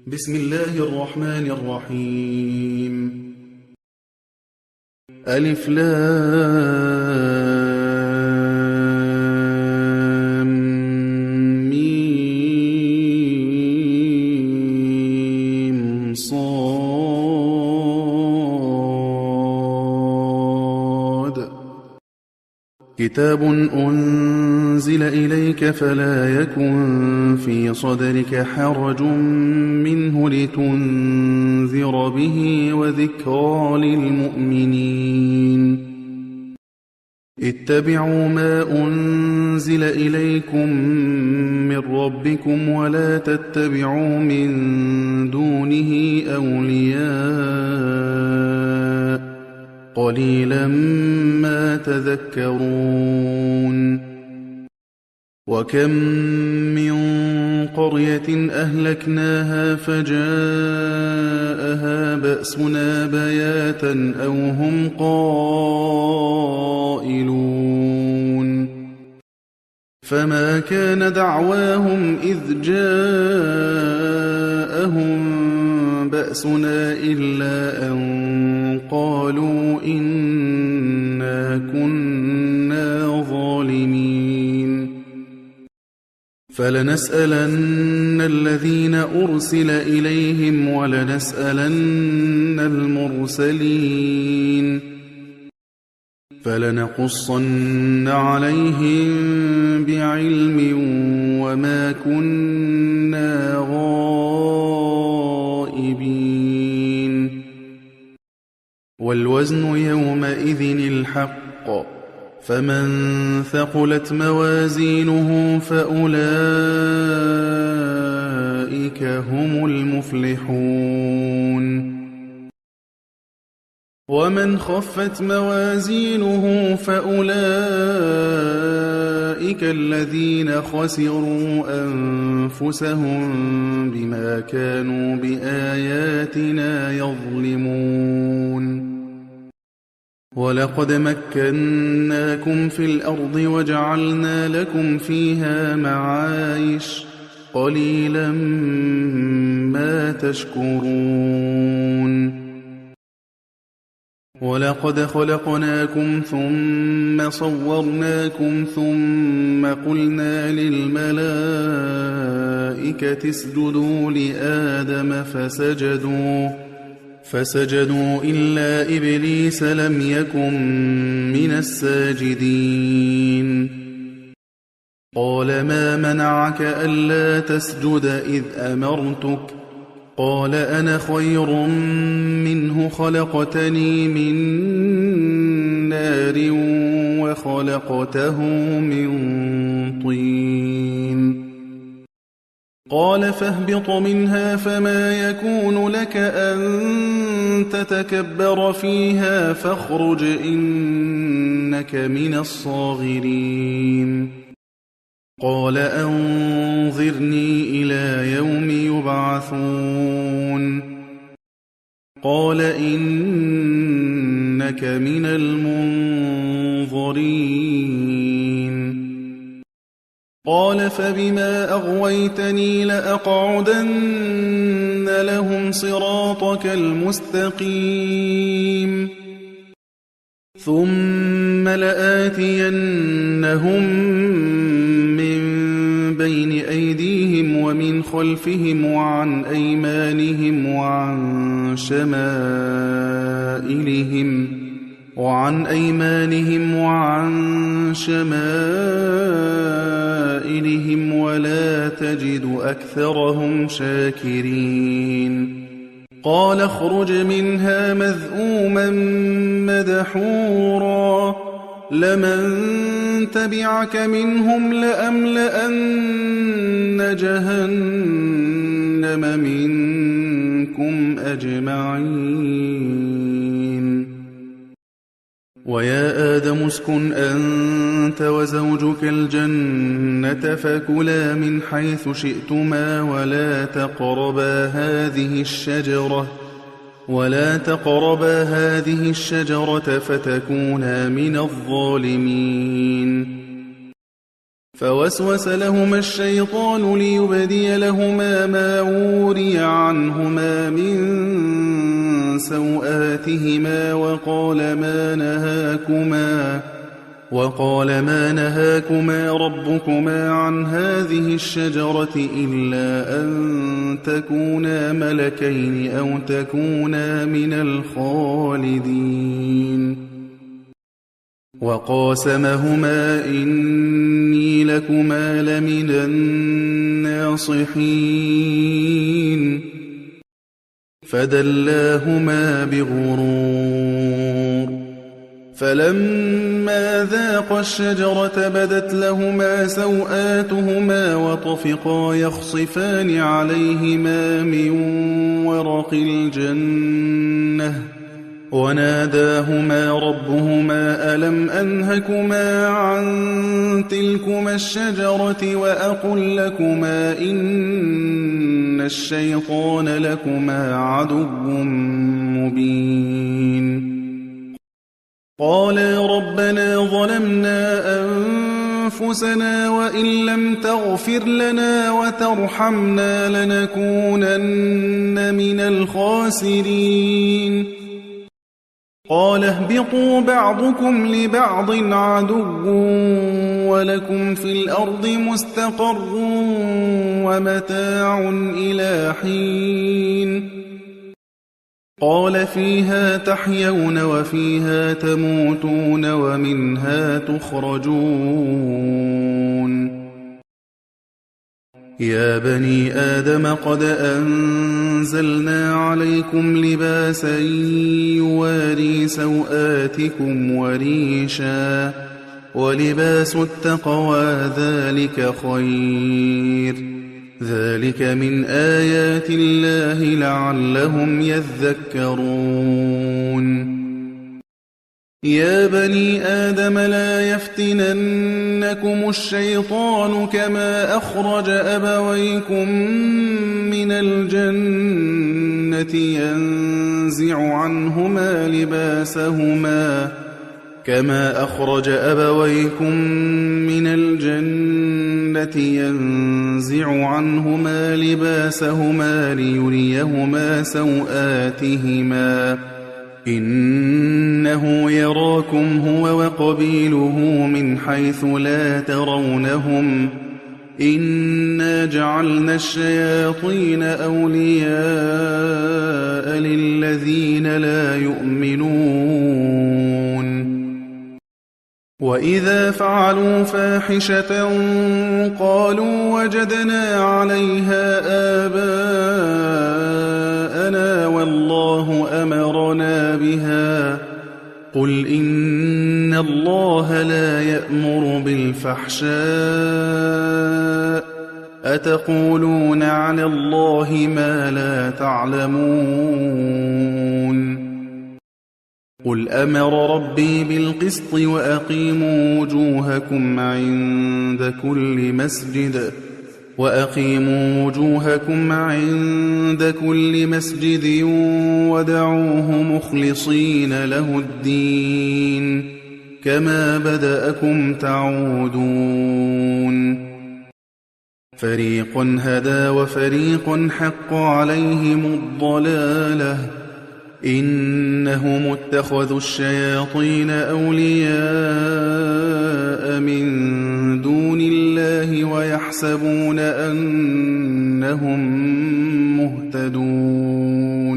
بسم الله الرحمن الرحيم. ألف لام ميم صاد كتاب أنزل إليك فلا يكن في صدرك حرج منه لتنذر به وذكرى للمؤمنين. اتبعوا ما أنزل إليكم من ربكم ولا تتبعوا من دونه أولياء قليلا ما تذكرون. وكم من قرية أهلكناها فجاءها بأسنا بياتا أو هم قائلون فما كان دعواهم إذ جاءهم بأسنا إلا أن قالوا إنا كنا ظالمين. فلنسألن الذين أرسل إليهم ولنسألن المرسلين فلنقصن عليهم بعلم وما كنا غائبين. والوزن يومئذ الحق فمن ثقلت موازينه فأولئك هم المفلحون. ومن خفت موازينه فأولئك الذين خسروا أنفسهم بما كانوا بآياتنا يظلمون. ولقد مكناكم في الأرض وجعلنا لكم فيها معايش قليلا ما تشكرون. ولقد خلقناكم ثم صورناكم ثم قلنا للملائكة اسجدوا لآدم فسجدوا إلا إبليس لم يكن من الساجدين. قال ما منعك ألا تسجد إذ أمرتك قال أنا خير منه خلقتني من نار وخلقته من طين. قال فاهبط منها فما يكون لك أن تتكبر فيها فاخرج إنك من الصاغرين. قال أنظرني إلى يوم يبعثون قال إنك من المنظرين. قال فبما أغويتني لأقعدن لهم صراطك المستقيم ثم لآتينهم من بين أيديهم ومن خلفهم وعن أيمانهم وعن شمائلهم ولا تجد أكثرهم شاكرين. قال اخرج منها مذءوما مدحورا لمن تبعك منهم لأملأن جهنم منكم أجمعين. ويا آدم اسكن أنت وزوجك الجنة فكلا من حيث شئتما ولا تقربا هذه الشجرة فتكونا من الظالمين. فوسوس لهما الشيطان ليبدي لهما ما وري عنهما من سوآتهما وقال ما نهاكما ربكما عن هذه الشجرة إلا أن تكونا ملكين أو تكونا من الخالدين وقاسمهما إني لكما لمن الناصحين فدلاهما بغرور فلما ذاقا الشجرة بدت لهما سوآتهما وطفقا يخصفان عليهما من ورق الجنة وناداهما ربهما ألم أنهكما عن تلكما الشجرة وأقل لكما إن الشيطان لكما عدو مبين قالا ربنا ظلمنا أنفسنا وإن لم تغفر لنا وترحمنا لنكونن من الخاسرين قال اهبطوا بعضكم لبعض عدو ولكم في الأرض مستقر ومتاع إلى حين قال فيها تحيون وفيها تموتون ومنها تخرجون يا بني آدم قد أنزلنا عليكم لباسا يواري سوآتكم وريشا ولباس التقوى ذلك خير ذلك من آيات الله لعلهم يذكرون يا بني آدم لا يفتننكم الشيطان كما أخرج أبويكم من الجنة ينزع عنهما لباسهما ليريهما سوآتهما إنه يراكم هو وقبيله من حيث لا ترونهم إنا جعلنا الشياطين أولياء للذين لا يؤمنون وإذا فعلوا فاحشة قالوا وجدنا عليها آباءنا والله أمرنا بها قل إن الله لا يأمر بالفحشاء أتقولون على الله ما لا تعلمون قل أمر ربي بالقسط وأقيموا وجوهكم عند كل مسجد ودعوه مخلصين له الدين كما بدأكم تعودون فريق هدى وفريق حق عليهم الضلالة إنهم اتخذوا الشياطين أولياء من دون الله ويحسبون أنهم مهتدون